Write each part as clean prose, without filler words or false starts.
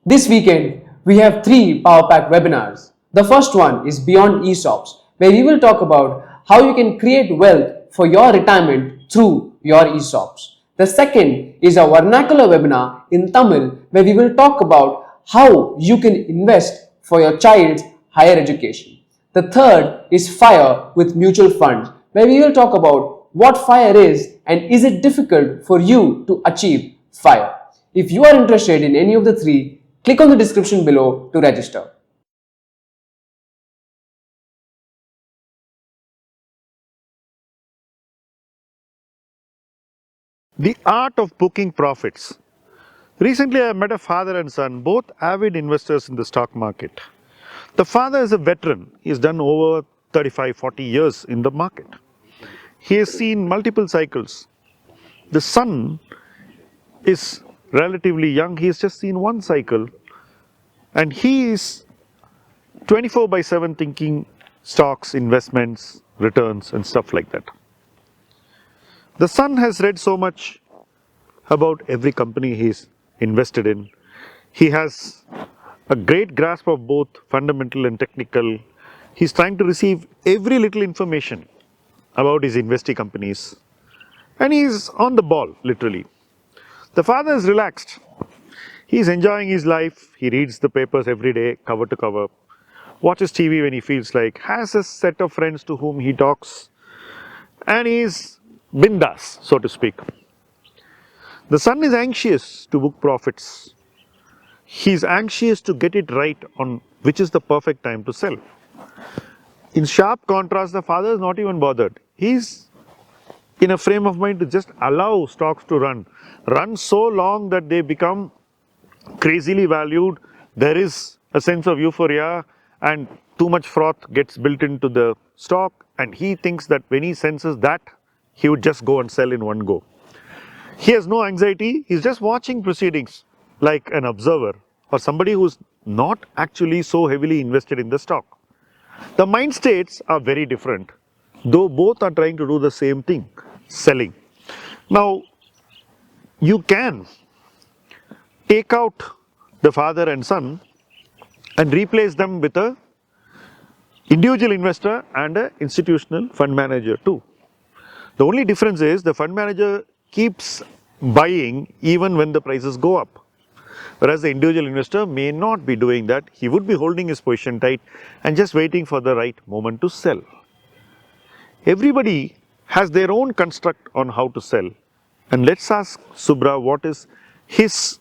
This weekend, we have three Power Pack webinars. The first one is Beyond ESOPs, where we will talk about how you can create wealth for your retirement through your ESOPs. The second is a vernacular webinar in Tamil, where we will talk about how you can invest for your child's higher education. The third is FIRE with mutual funds, where we will talk about what FIRE is and is it difficult for you to achieve FIRE. If you are interested in any of the three, click on the description below to register. The art of booking profits. Recently, I met a father and son, both avid investors in the stock market. The father is a veteran. He has done over 35-40 years in the market. He has seen multiple cycles. The son is relatively young. He has just seen one cycle. And he is 24/7 thinking stocks, investments, returns and stuff like that. The son has read so much about every company he's invested in. He has a great grasp of both fundamental and technical. He's trying to receive every little information about his investee companies. And he's on the ball, literally. The father is relaxed. He's enjoying his life. He reads the papers every day, cover to cover. Watches TV when he feels like, has a set of friends to whom he talks. And he's bindas, so to speak. The son is anxious to book profits. He's anxious to get it right on which is the perfect time to sell. In sharp contrast, the father is not even bothered. He's in a frame of mind to just allow stocks to run so long that they become crazily valued. There is a sense of euphoria and too much froth gets built into the stock, and he thinks that when he senses that, he would just go and sell in one go. He has no anxiety. He's just watching proceedings like an observer or somebody who's not actually so heavily invested in the stock. The mind states are very different, though both are trying to do the same thing, selling. Now, you can take out the father and son and replace them with a individual investor and an institutional fund manager too. The only difference is the fund manager keeps buying even when the prices go up. Whereas the individual investor may not be doing that. He would be holding his position tight and just waiting for the right moment to sell. Everybody has their own construct on how to sell. And let's ask Subra what is his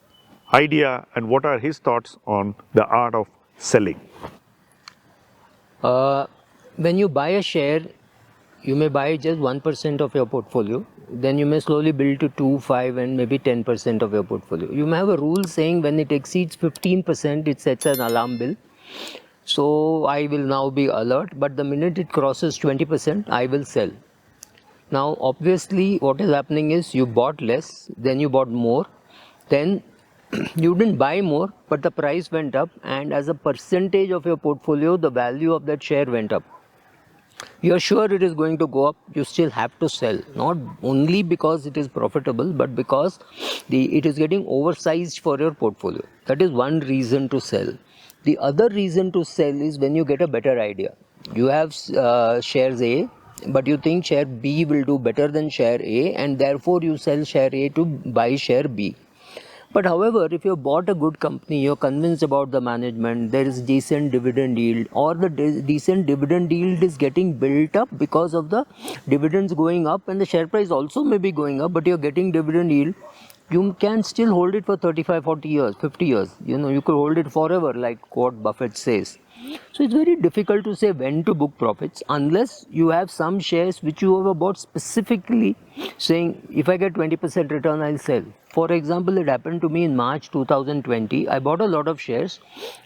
idea and what are his thoughts on the art of selling. When you buy a share, you may buy just 1% of your portfolio. Then you may slowly build to 2, 5 and maybe 10% of your portfolio. You may have a rule saying when it exceeds 15%, it sets an alarm bell. So I will now be alert, but the minute it crosses 20%, I will sell. Now obviously what is happening is you bought less, then you bought more, then you didn't buy more, but the price went up, and as a percentage of your portfolio, the value of that share went up. You are sure it is going to go up, you still have to sell, not only because it is profitable, but because it is getting oversized for your portfolio. That is one reason to sell. The other reason to sell is when you get a better idea. You have shares A, but you think share B will do better than share A, and therefore you sell share A to buy share B. But however, if you bought a good company, you're convinced about the management, there is decent dividend yield, or the decent dividend yield is getting built up because of the dividends going up, and the share price also may be going up, but you're getting dividend yield, you can still hold it for 35, 40 years, 50 years. You could hold it forever, like what Buffett says. So it's very difficult to say when to book profits unless you have some shares which you have bought specifically saying if I get 20% return, I'll sell. For example, it happened to me in March 2020. I bought a lot of shares.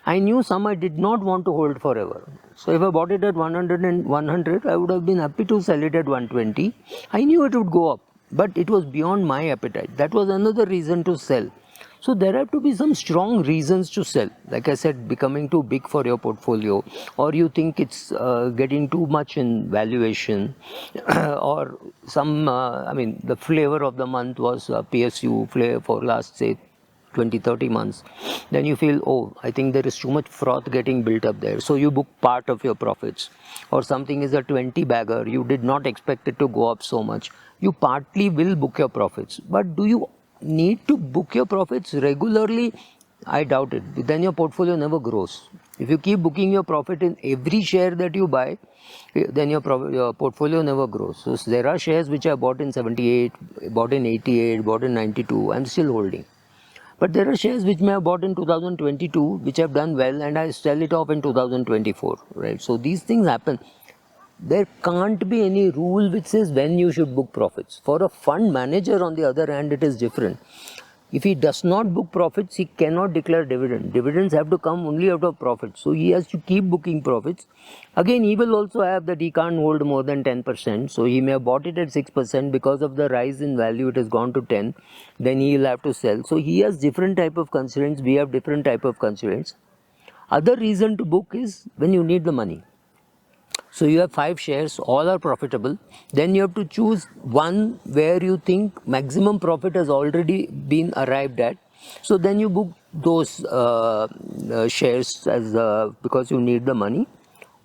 I knew some I did not want to hold forever. So if I bought it at 100 and 100, I would have been happy to sell it at 120. I knew it would go up, but it was beyond my appetite. That was another reason to sell. So there have to be some strong reasons to sell. Like I said, becoming too big for your portfolio, or you think it's getting too much in valuation, or some, the flavor of the month was PSU flavor for last, say, 20, 30 months, then you feel, oh, I think there is too much froth getting built up there. So you book part of your profits. Or something is a 20 bagger, you did not expect it to go up so much. You partly will book your profits. But do you need to book your profits regularly? I doubt it. Then your portfolio never grows. If you keep booking your profit in every share that you buy, then your portfolio never grows. So there are shares which I bought in 78, bought in 88, bought in 92, I'm still holding. But there are shares which may have bought in 2022, which have done well, and I sell it off in 2024, right? So these things happen. There can't be any rule which says when you should book profits. For a fund manager, on the other hand, it is different. If he does not book profits, he cannot declare dividend. Dividends have to come only out of profits. So he has to keep booking profits. Again, he will also have that he can't hold more than 10%. So he may have bought it at 6%. Because of the rise in value, it has gone to 10. Then he will have to sell. So he has different type of constraints. We have different type of constraints. Other reason to book is when you need the money. So you have 5 shares, all are profitable. Then you have to choose one where you think maximum profit has already been arrived at. So then you book those shares as because you need the money.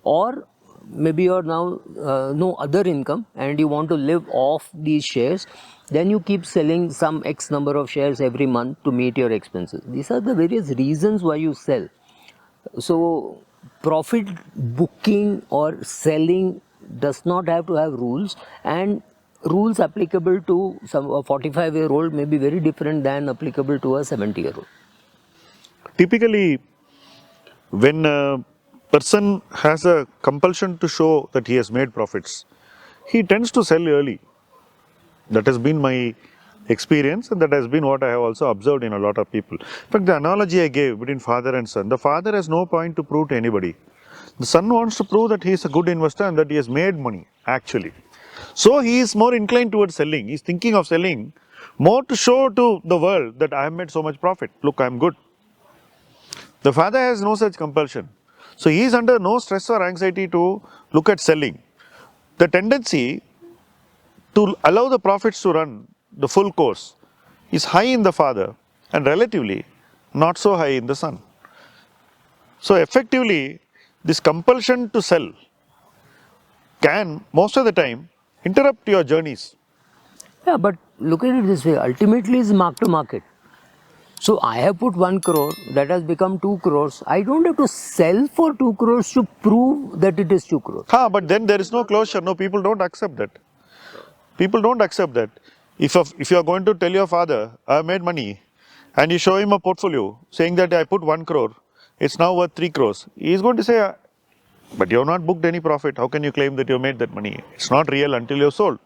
Or maybe you're now no other income and you want to live off these shares. Then you keep selling some X number of shares every month to meet your expenses. These are the various reasons why you sell. So profit booking or selling does not have to have rules, and rules applicable to some a 45-year-old may be very different than applicable to a 70-year-old. Typically, when a person has a compulsion to show that he has made profits, he tends to sell early. That has been my experience, and that has been what I have also observed in a lot of people. In fact, the analogy I gave between father and son, the father has no point to prove to anybody. The son wants to prove that he is a good investor and that he has made money, actually. So he is more inclined towards selling. He is thinking of selling more to show to the world that I have made so much profit. Look, I am good. The father has no such compulsion. So he is under no stress or anxiety to look at selling. The tendency to allow the profits to run the full course is high in the father and relatively not so high in the son. So effectively, this compulsion to sell can most of the time interrupt your journeys. Yeah, but look at it this way, ultimately it's mark to market. So I have put 1 crore, that has become 2 crores. I don't have to sell for 2 crores to prove that it is 2 crores. But then there is no closure. No, people don't accept that. People don't accept that. If you are going to tell your father, I have made money, and you show him a portfolio saying that I put 1 crore, it's now worth 3 crores, he is going to say, but you have not booked any profit. How can you claim that you made that money? It's not real until you have sold.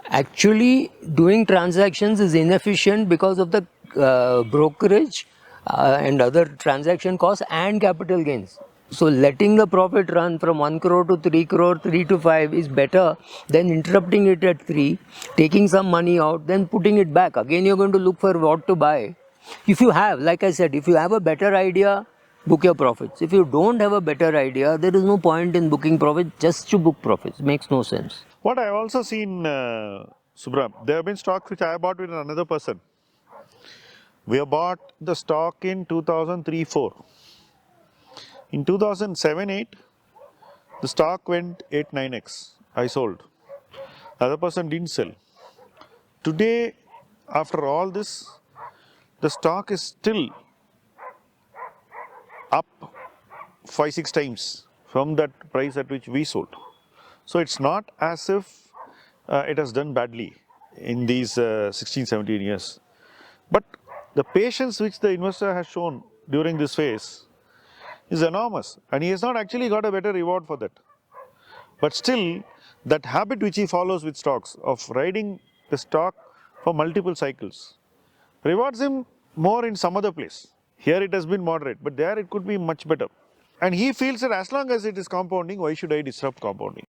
Actually, doing transactions is inefficient because of the brokerage and other transaction costs and capital gains. So letting the profit run from 1 crore to 3 crore, 3 to 5 is better than interrupting it at 3, taking some money out, then putting it back. Again, you're going to look for what to buy. If you have, like I said, if you have a better idea, book your profits. If you don't have a better idea, there is no point in booking profits just to book profits. Makes no sense. What I have also seen, Subram, there have been stocks which I have bought with another person. We have bought the stock in 2003-4. In 2007-8, the stock went 8-9x. I sold. The other person didn't sell. Today, after all this, the stock is still up 5-6 times from that price at which we sold. So it's not as if it has done badly in these 16-17 years. But the patience which the investor has shown during this phase is enormous, and he has not actually got a better reward for that. But still, that habit which he follows with stocks of riding the stock for multiple cycles rewards him more in some other place. Here it has been moderate, but there it could be much better. And he feels that as long as it is compounding, why should I disrupt compounding?